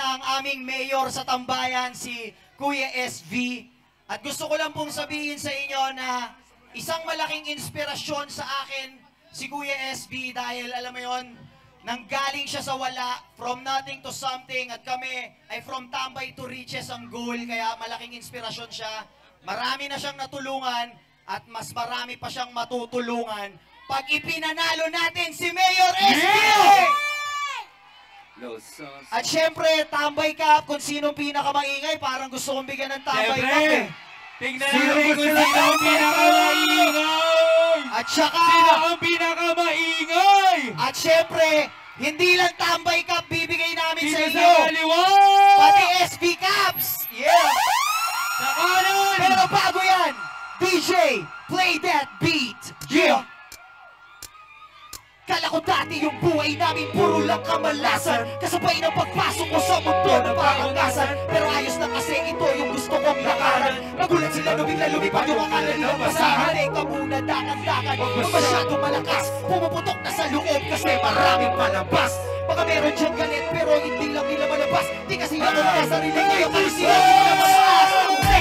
ang aming mayor sa Tambayan, si Kuya SB. At gusto ko lang pong sabihin sa inyo na isang malaking inspirasyon sa akin si Kuya SB dahil alam mo yon, nanggaling siya sa wala, from nothing to something, at kami ay from tambay to riches ang goal, kaya malaking inspirasyon siya. Marami na siyang natulungan at mas marami pa siyang matutulungan pag ipinanalo natin si Mayor SB! At syempre, tambay cup, kung sinong pinakamaingay, parang gusto kong bigyan ng tambay cup eh. Tingnan natin kung sino ang pinakamaingay! At saka, sino ang pinakamaingay! At syempre, hindi lang tambay cup bibigay namin sa Sino inyo, sa kaliwa? pati SB Cups! Yeah! Sa kanan! Pero bago yan, DJ, play that beat! Yeah! Kala ko dati yung buhay namin puro lang kamalasan, kasabay ng pagpasok ko sa mundo ng pakangasan. Pero ayos na kasi ito yung gusto kong lakaran. Nagulat sila nung bigla lumipad yung akala nilang basahan. Teka muna, dakan-dakan, huwag masyadong malakas, pumuputok na sa loob kasi maraming malabas. Baka meron dyan galit pero hindi lang nila malabas. Di kasi ako mga sarili ngayon kasi sila pinabasas.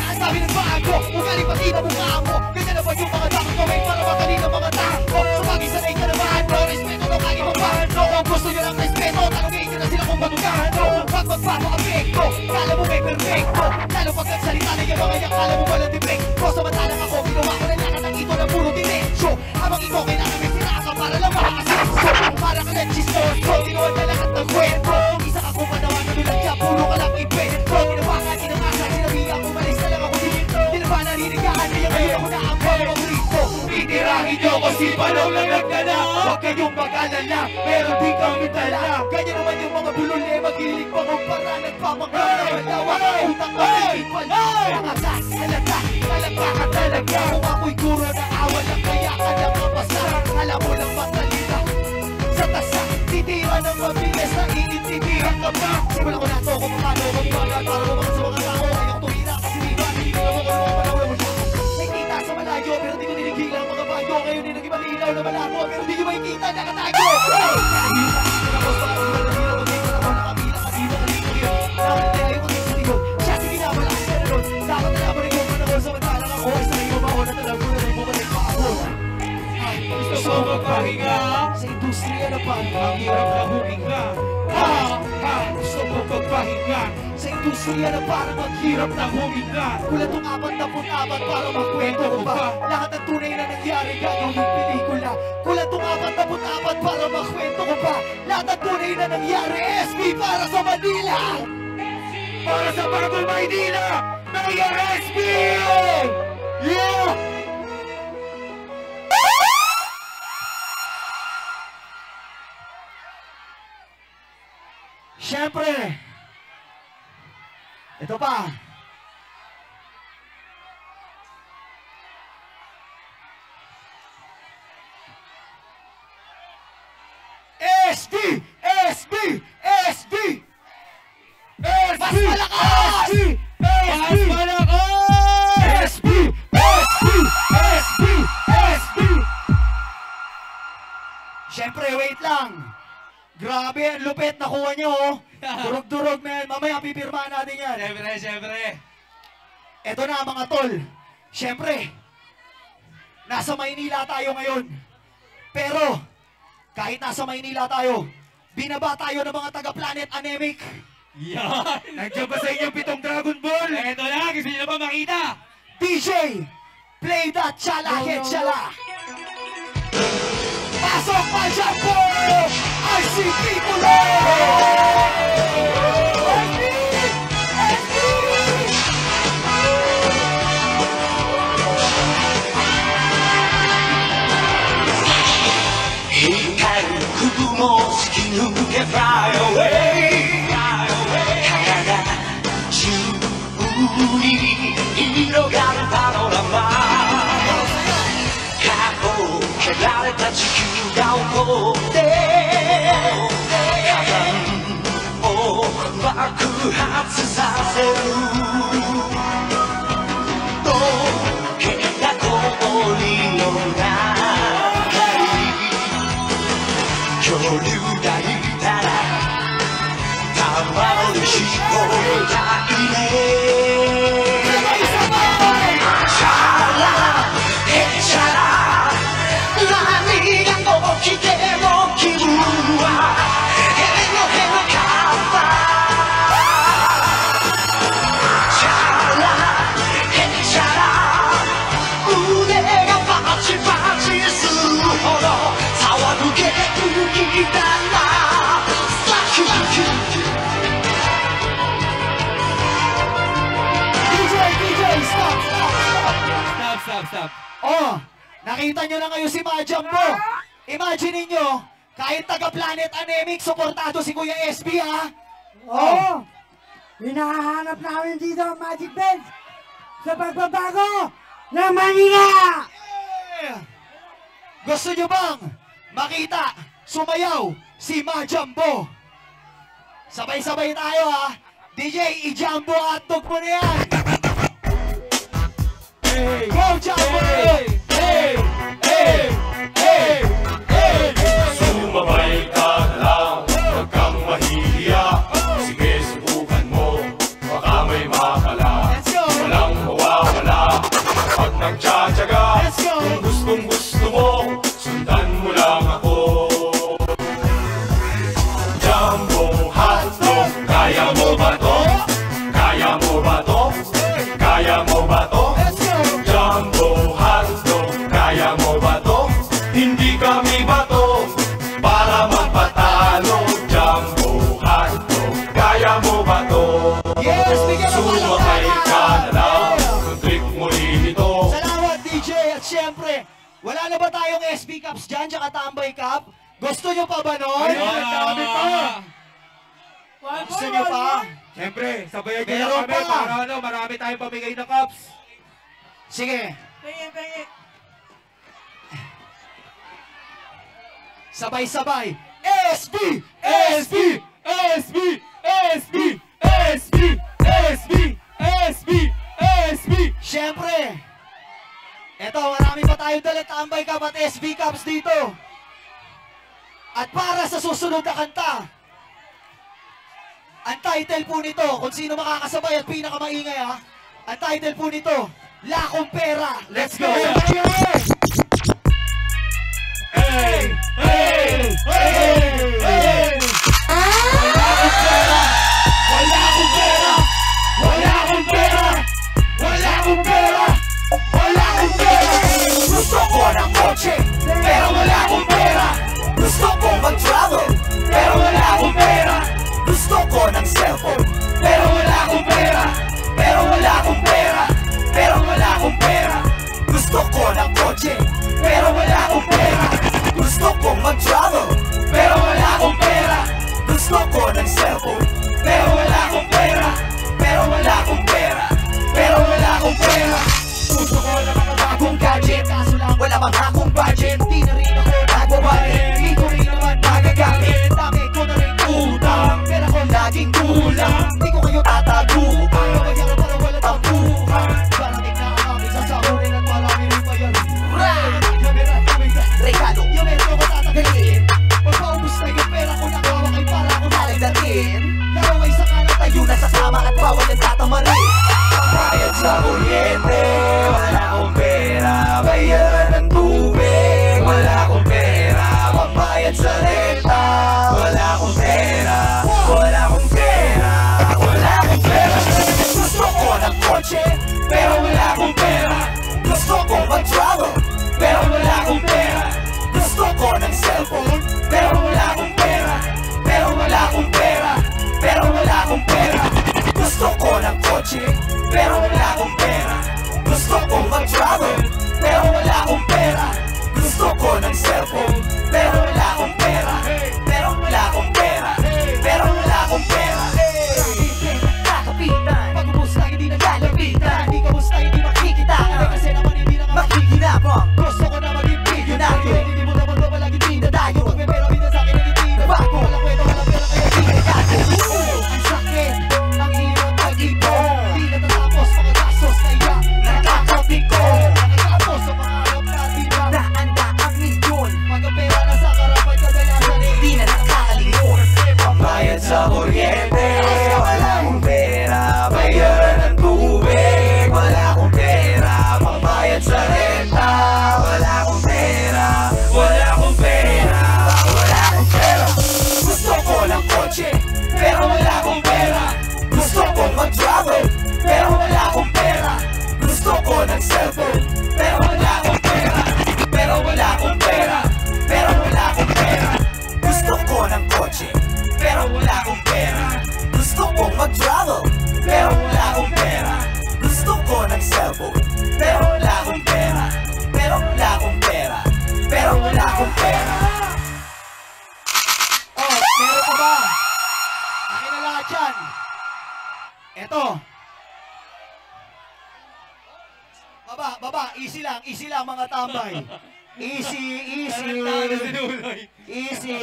Ang sabi ng bago, ugali pati na mukha mo. Ganyan na ba yung mga dapat gawin para makali ng mga tao? Sa bagay sanay ka naman, no respeto ng aking mabahan. No, kung gusto nyo ng respeto, tanongin nyo na sila kung matugahan. No, pag magpapakapekto, kala mo may perfecto. Lalo pag nagsalita na yung mga yak, kala mo walang defecto. Samantalang ako, ginawa ko na lahat ng ito na puro diretsyo. Habang ikaw kailangan may sinaka para lang makakasenso. Para ka nagsistoso, ginawa na lahat ng kwento. Isa ka kung manawan, nanulang dyan, puro ka lang ibento. Ginawakan, inangasan, sinabihan ko, malis na lang ako dito. Di na ba naninigahan, kaya ngayon ako na ang paborito. Itirahin nyo ko si Palong lang nagdala. Huwag kayong mag-alala, meron din kami dala. Ganyan naman yung mga bulol magiling pa kung para nagpapagkala. Malawak ang utang magiging pala. Mga gas, halata, talagpa ka talaga. Kung ako'y guro na awal lang, kaya ka lang mapasa. Alam mo lang matalita sa tasa, titira ng mabilis na iintindihan ka pa. Simula ko na to kung paano ko iwanan para bumakas sa mga tao. Ayaw ko tumira kasi diba, hindi ko naman kung panahon mo siya. Nakikita sa malayo pero di ko tinigil ang mga bayo. Ngayon din naging malinaw na malabo pero di ko makikita nakatago. Siya sige na, malakas ka na nun. Dapat na naman yung panahon samantalang ako isa na yung mauna na lang ko na bumalik pa ako. Gusto mo magpahinga? Sa industriya na pa Ang hirap na huminga. Gusto mo magpahinga? Sa industriya na parang ang hirap na huminga. Kulat tong 44 para magkwento ko pa. Lahat ng tunay na nangyari gagawing pelikula. Kulat tong 44 para magkwento ko pa. Lahat ng tunay na nangyari SB para sa Manila. Para sa bagong Maynila, Mayor SB! Yeah! Siyempre, ito pa. SD! SD! SD! Mas malakas! SD! Mas malakas! SD! SD! SD! SD! Siyempre, wait lang. Grabe, ang lupit. Nakuha niyo, oh. Durog-durog, man. Mamaya, pipirmahan natin yan. Siyempre. Ito na, mga tol. Siyempre, nasa Maynila tayo ngayon. Pero, kahit nasa Maynila tayo, binaba tayo ng mga taga-Planet Anemic. Yan! Nandiyan ba sa inyo 7 Dragon Ball? Eto na, gusto nyo na ba makita? DJ, play that chala head chala. Pasok pa dyan po! I see people! Fly away,体中に広がるパノラマ過去汚れた地球が起こって火山を爆発させる溶けた氷の中に恐竜がいたらたまるし stop. Oh, nakita nyo na ngayon si Majambo. Imagine ninyo, kahit taga-Planet Anemic, suportado si Kuya SB, ha? Oo! Hinahanap namin dito ang Magic Bench sa pagbabago ng Manila! Gusto nyo bang makita, sumayaw si Majambo? Sabay-sabay tayo, ha? DJ, i-jambo at tugmo na yan! Hey! Go, Jambo! Hey! Hey! Hey! Hey! Hey! Sumabay ka na lang, huwag kang mahihiya. Sige, subukan mo, baka may makala. Let's go! Walang mawawala kapag nagtsatsaga. Let's go! Kung gustong gusto mo, sundan mo lang ako. Jumbo hotdog, kaya mo ba to? Kaya mo ba to? Kaya mo ba to? Let's go! Jumbo hotdog, kaya mo ba to? Hindi kami bato para magpatalo. Jumbo hotdog, kaya mo ba to? Yes, bigyan mo Sumakay ka na lang, kung trip mo rin ito. Salamat, DJ! At syempre, wala na ba tayong SB Cups dyan, tsaka Tambay Cup? Gusto nyo pa ba nun? Ayun, ang dami pa! Gusto nyo pa? Siyempre, sabayan nyo Meron lang kami pa. para ano, marami tayong pamigay na cups. Sige. Sabay-sabay. SB! SB! SB! SB! SB! SB! SB! SB! Syempre, eto, marami pa tayong dalang Tambay Cup at SB Cups dito. At para sa susunod na kanta, ang title po nito, kung sino makakasabay at pinakamaingay, ha? Ang title po nito, La Compera. Let's go! Hey! Hey! Hey! Hey! Wala akong pera! Wala akong pera! Wala akong pera! Wala akong pera! Gusto ko ng kotse, pero wala akong pera! Gusto ko mag-travel, pero wala akong pera! Gusto ko ng cellphone, pero wala akong pera! Pero wala akong pera! Pero wala akong pera! Gusto ko ng kotse, pero wala akong pera! Gusto ko mag-travel, pero wala akong pera! Gusto ko ng cellphone, pero wala akong pera! Pero wala akong pera! Pero wala akong pera! Gusto ko ng mga bagong gadget, kaso lang wala mang akong budget. Di na rin ako nagbabayad, di ko rin naman magagamit. Dami ko na rin utang, pera ko laging kulang. Di ko kayo tataguan, kapagyan ko para wala tampuhan. Parating na ang aming sasahurin at marami rin pa yan. Regalo, yung meron ko tatagayin. Pagpaubos na yung pera ko nakawak ay para ako nalagdatin. Laro ay sa kanan tayo na sasama at bawal ang tatamarin. Bayad sa kuryente, wala akong pera. Bayaran ng tubig, wala akong pera. Pambayad sa renta, wala akong pera. Wala akong pera, wala akong pera. Gusto ko ng kotse, pero wala akong pera. Gusto ko mag-travel, pero wala akong pera. Gusto ko ng cellphone, pero wala akong pera. Pero wala akong pera, pero wala akong pera. Gusto ko ng kotse, pero wala akong pera. Gusto ko mag-travel, pero wala akong pera. Gusto ko ng cellphone, pero wala akong pera. Pero wala akong pera, pero wala akong pera. Kakapitan, pag-ubos na hindi nagalapitan. Hindi kamusta hindi makikita, kasi naman hindi na makikinabang. Gusto ko na maging bilyonaryo, hindi mo naman ba palaging dinadayo. Pag may pera pinag sa akin ang hindi na bago. Walang kwento, walang pera kaya di nagago. Ang sakit, ang hirap mag-ipon. Di natatapos mga gastos na iya, nakakapit ko. Nakatapos sa pangarap natin na daan-daang milyon. Pag ang pera nasa karapan kadalasan, hindi na nakakalimot. Pambayad sa kuryente, wala akong pera. Bayaran ng tubig, wala akong pera. Pambayad sa renta, wala akong pera. Wala akong pera, wala akong pera. Gusto ko ng kotse, pero wala akong pera. Gusto ko mag-travel, pero wala akong pera. Gusto ko ng cellphone, pero wala akong pera. Pero wala akong pera, pero wala akong pera. Gusto ko ng kotse, pero wala akong pera. Gusto ko mag-travel, pero wala akong pera. Gusto ko ng cellphone, pero wala akong pera. Eto. Baba, easy lang mga tambay. Easy. Easy.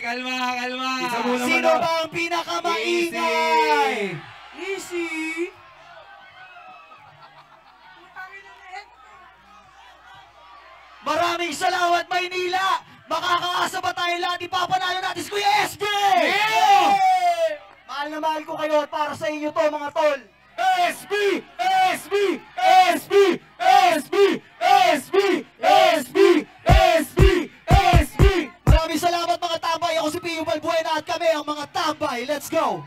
Kalma. Sino ba ang pinakamaingay? Easy. Maraming salamat, Maynila! Makakaasa ba tayo lahat? Ipapanalo natin si Kuya SB! Yeah! Mahal na mahal ko kayo at para sa inyo to, mga tol. SB! Maraming salamat, mga tambay. Ako si Pio Balbuena at kami ang mga tambay. Let's go!